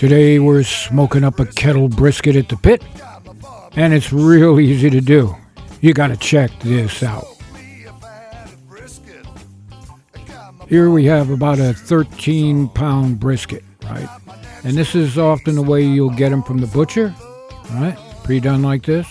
Today we're smoking up a Kettle brisket at the pit, and it's real easy to do. You gotta check this out. Here we have about a 13-pound brisket, right? And this is often the way you'll get them from the butcher, right? Pre-done like this.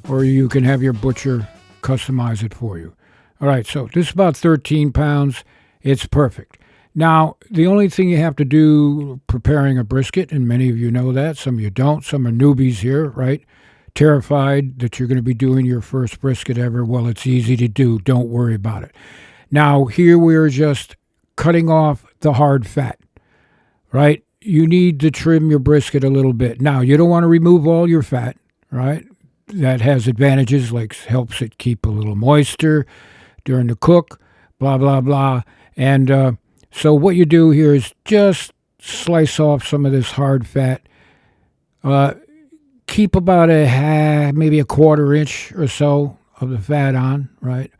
Or you can have your butcher customize it for you. All right, so this is about 13 pounds. It's perfect. Now, the only thing you have to do preparing a brisket, and many of you know that, some of you don't, some are newbies here, right? Terrified that you're going to be doing your first brisket ever. Well, it's easy to do. Don't worry about it. Now, here we're just cutting off the hard fat, right? You need to trim your brisket a little bit. Now, you don't want to remove all your fat, right? That has advantages, like helps it keep a little moisture during the cook, blah, blah, blah. And so what you do here is just slice off some of this hard fat. Keep about maybe a quarter inch or so of the fat on, right?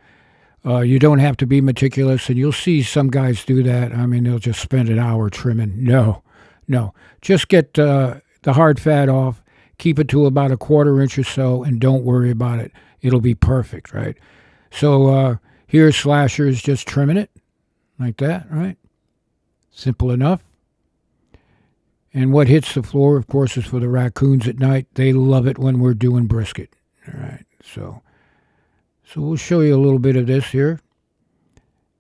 You don't have to be meticulous, and you'll see some guys do that. I mean, they'll just spend an hour trimming. No. Just get the hard fat off. Keep it to about a quarter inch or so, and don't worry about it. It'll be perfect, right? So here's slashers, just trimming it like that, right? Simple enough. And what hits the floor, of course, is for the raccoons at night. They love it when we're doing brisket. All right, so we'll show you a little bit of this here.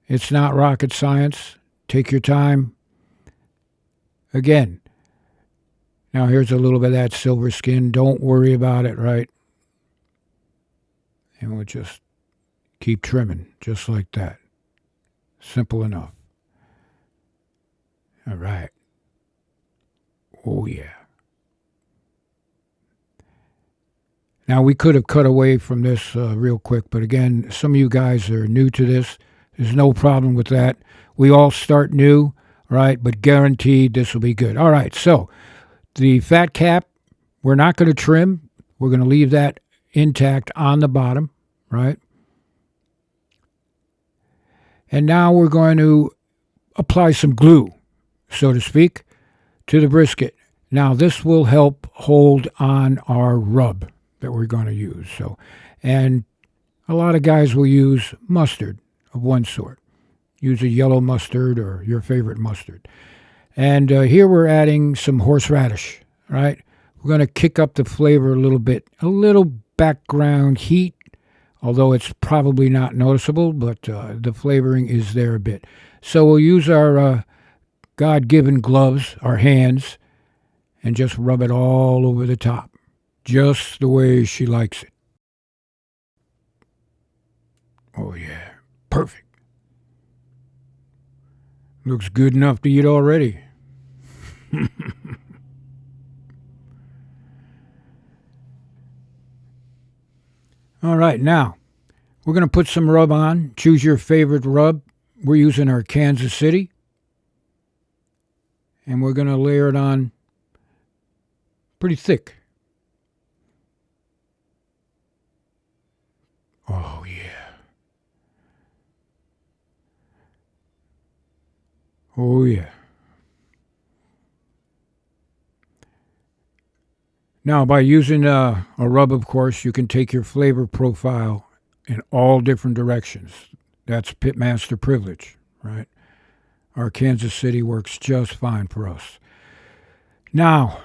It's not rocket science. Take your time. Again, now here's a little bit of that silver skin. Don't worry about it, right? And we'll just keep trimming, just like that. Simple enough. All right. Oh, yeah. Now, we could have cut away from this real quick, but again, some of you guys are new to this. There's no problem with that. We all start new, right? But guaranteed this will be good. All right, so the fat cap, we're not going to trim. We're going to leave that intact on the bottom, right? And now we're going to apply some glue, so to speak, to the brisket. Now, this will help hold on our rub that we're going to use. And a lot of guys will use mustard of one sort. Use a yellow mustard or your favorite mustard. And here we're adding some horseradish, right? We're going to kick up the flavor a little bit. A little background heat, although it's probably not noticeable, but the flavoring is there a bit. So we'll use our God-given gloves, our hands, and just rub it all over the top, just the way she likes it. Oh, yeah. Perfect. Looks good enough to eat already. All right, now we're going to put some rub on. Choose your favorite rub. We're using our Kansas City. And we're going to layer it on pretty thick. Oh, yeah. Oh, yeah. Now, by using a rub, of course, you can take your flavor profile in all different directions. That's Pitmaster privilege, right? Our Kansas City works just fine for us. Now,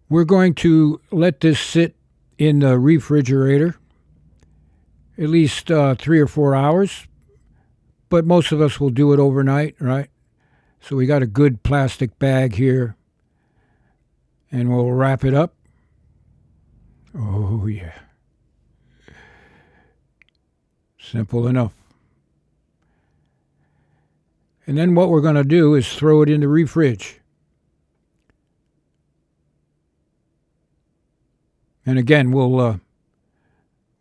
we're going to let this sit in the refrigerator at least 3 or 4 hours, but most of us will do it overnight, right? So we got a good plastic bag here, and we'll wrap it up. Oh, yeah. Simple enough. And then what we're going to do is throw it in the refrige. And again, we're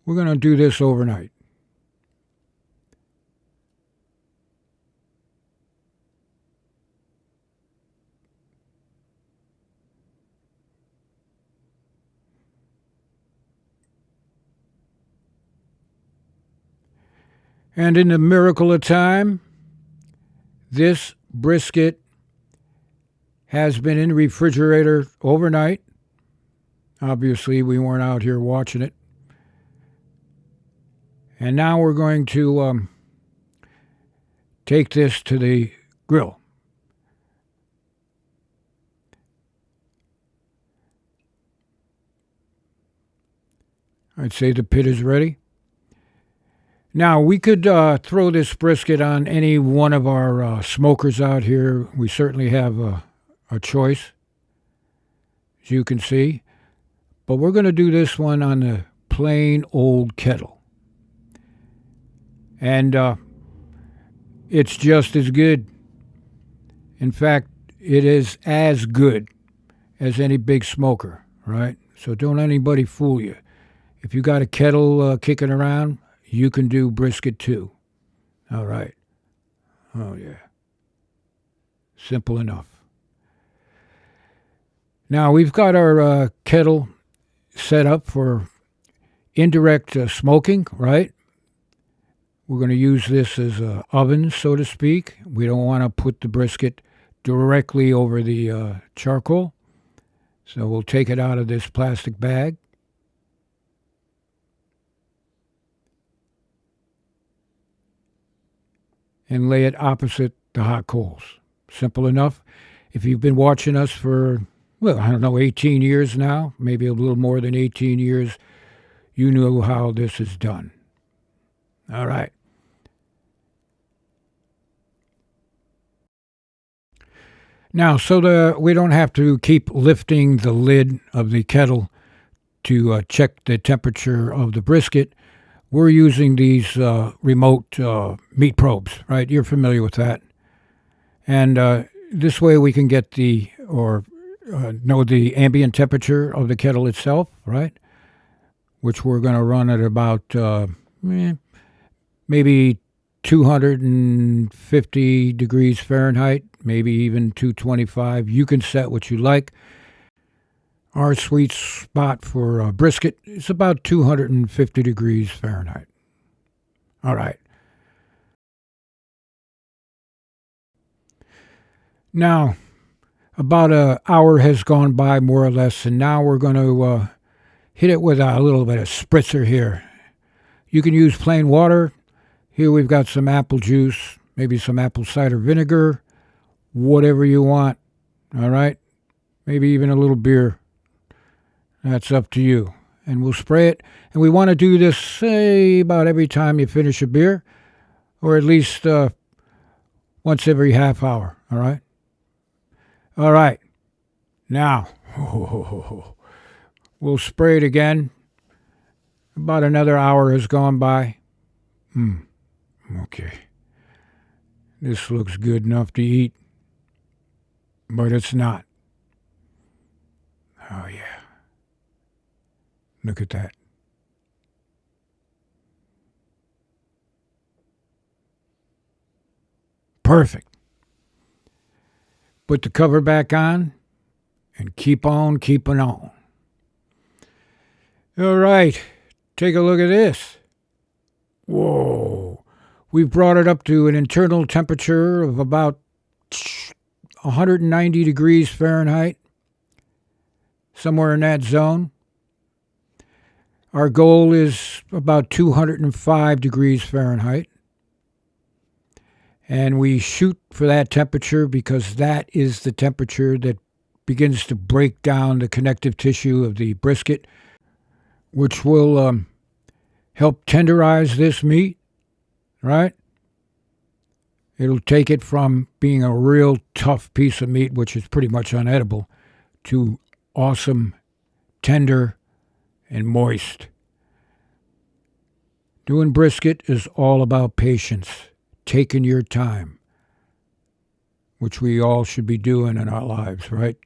going to do this overnight. And in the miracle of time, this brisket has been in the refrigerator overnight. Obviously, we weren't out here watching it. And now we're going to take this to the grill. I'd say the pit is ready. Now, we could throw this brisket on any one of our smokers out here. We certainly have a choice, as you can see. But we're going to do this one on the plain old kettle. And it's just as good. In fact, it is as good as any big smoker, right? So don't anybody fool you. If you got a kettle kicking around, you can do brisket too. All right. Oh, yeah. Simple enough. Now, we've got our kettle set up for indirect smoking, right? We're going to use this as an oven, so to speak. We don't want to put the brisket directly over the charcoal. So we'll take it out of this plastic bag. And lay it opposite the hot coals. Simple enough. If you've been watching us for, well, I don't know, 18 years now, maybe a little more than 18 years, you know how this is done. All right. Now, so we don't have to keep lifting the lid of the kettle to check the temperature of the brisket, we're using these remote meat probes, right? You're familiar with that. And this way we can get know the ambient temperature of the kettle itself, right? Which we're going to run at about maybe 250 degrees Fahrenheit, maybe even 225. You can set what you like. Our sweet spot for brisket is about 250 degrees Fahrenheit. All right. Now, about an hour has gone by, more or less, and now we're going to hit it with a little bit of spritzer here. You can use plain water. Here we've got some apple juice, maybe some apple cider vinegar, whatever you want. All right? Maybe even a little beer. That's up to you. And we'll spray it. And we want to do this, say, about every time you finish a beer, or at least once every half hour. All right? All right. Now, we'll spray it again. About another hour has gone by. Okay. This looks good enough to eat, but it's not. Oh, yeah. Look at that. Perfect. Put the cover back on and keep on keeping on. All right. Take a look at this. Whoa. We've brought it up to an internal temperature of about 190 degrees Fahrenheit, somewhere in that zone. Our goal is about 205 degrees Fahrenheit. And we shoot for that temperature because that is the temperature that begins to break down the connective tissue of the brisket, which will help tenderize this meat, right? It'll take it from being a real tough piece of meat, which is pretty much unedible, to awesome, tender, and moist. Doing brisket is all about patience, taking your time, which we all should be doing in our lives, right?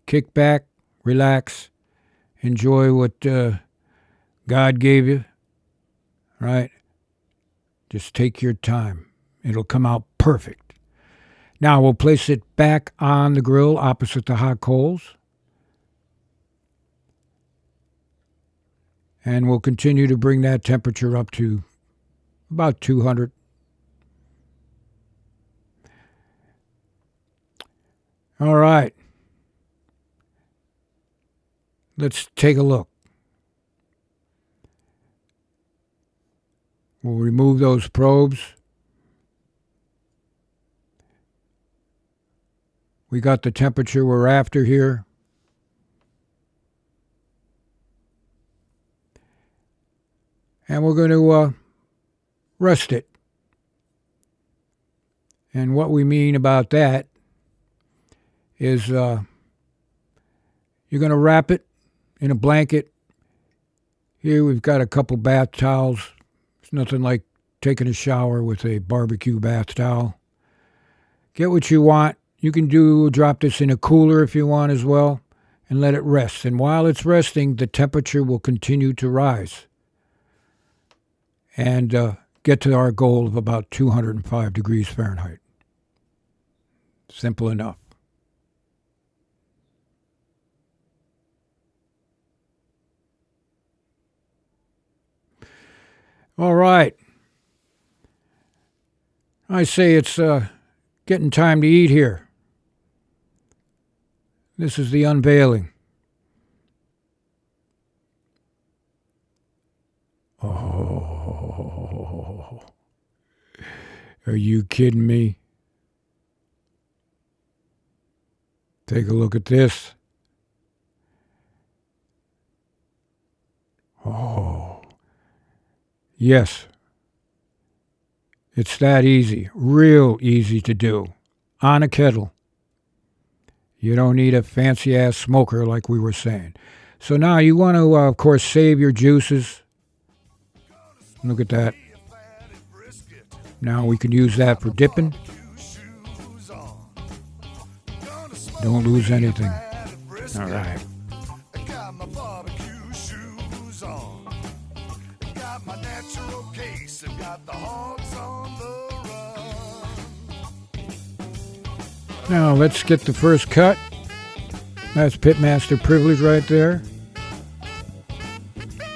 Kick back, relax, enjoy what God gave you, right? Just take your time. It'll come out perfect. Now we'll place it back on the grill opposite the hot coals. And we'll continue to bring that temperature up to about 200. All right. Let's take a look. We'll remove those probes. We got the temperature we're after here. And we're going to rest it. And what we mean about that is you're going to wrap it in a blanket. Here we've got a couple bath towels. It's nothing like taking a shower with a barbecue bath towel. Get what you want. You can drop this in a cooler if you want as well, and let it rest. And while it's resting, the temperature will continue to rise and get to our goal of about 205 degrees Fahrenheit. Simple enough. All right. I say it's getting time to eat here. This is the unveiling. Oh, are you kidding me? Take a look at this. Oh, yes. It's that easy, real easy to do, on a kettle. You don't need a fancy-ass smoker like we were saying. So now you want to, of course, save your juices. Look at that. Now we can use that for dipping. Don't lose anything. All right. Now let's get the first cut. That's Pitmaster privilege right there.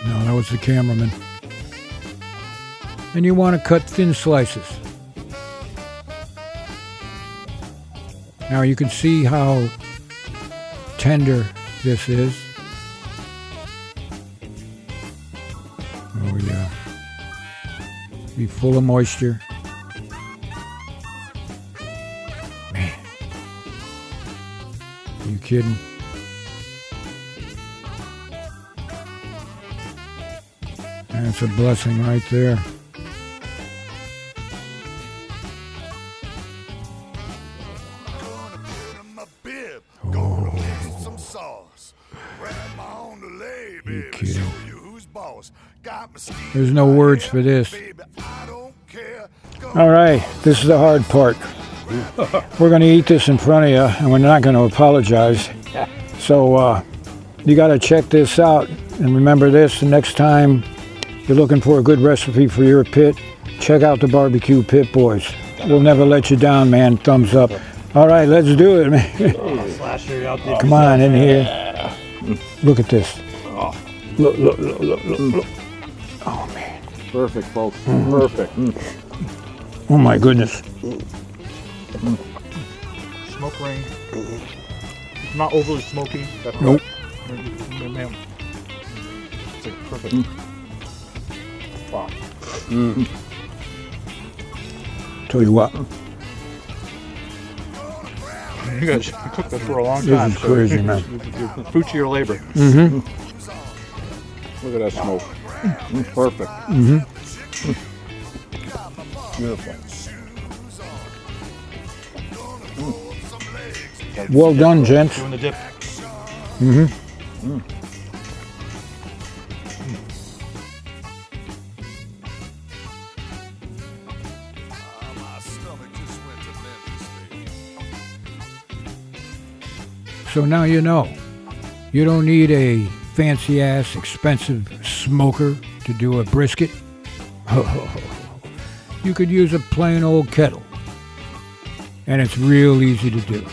No, that was the cameraman. And you want to cut thin slices. Now you can see how tender this is. Oh yeah. Be full of moisture. Man. Are you kidding? That's a blessing right there. There's no words for this. All right, this is the hard part. We're going to eat this in front of you, and we're not going to apologize. So you got to check this out. And remember this, the next time you're looking for a good recipe for your pit, check out the Barbecue Pit Boys. We'll never let you down, man. Thumbs up. All right, let's do it, man. Come on in here. Look at this. Look, look, look, look, look, look. Oh, man. Perfect, folks. Perfect. Oh, my goodness. Smoke ring. It's not overly smoky. That's nope. Man. It's like perfect. Wow. Tell you what. You guys cooked this for a long time. This is crazy, man. Fruit to your labor. Mm-hmm. Look at that smoke. Perfect. Mm-hmm. Beautiful. Well done, gents. Doing the dip. Mm-hmm. So now you know. You don't need a fancy-ass, expensive smoker to do a brisket. You could use a plain old kettle. And it's real easy to do.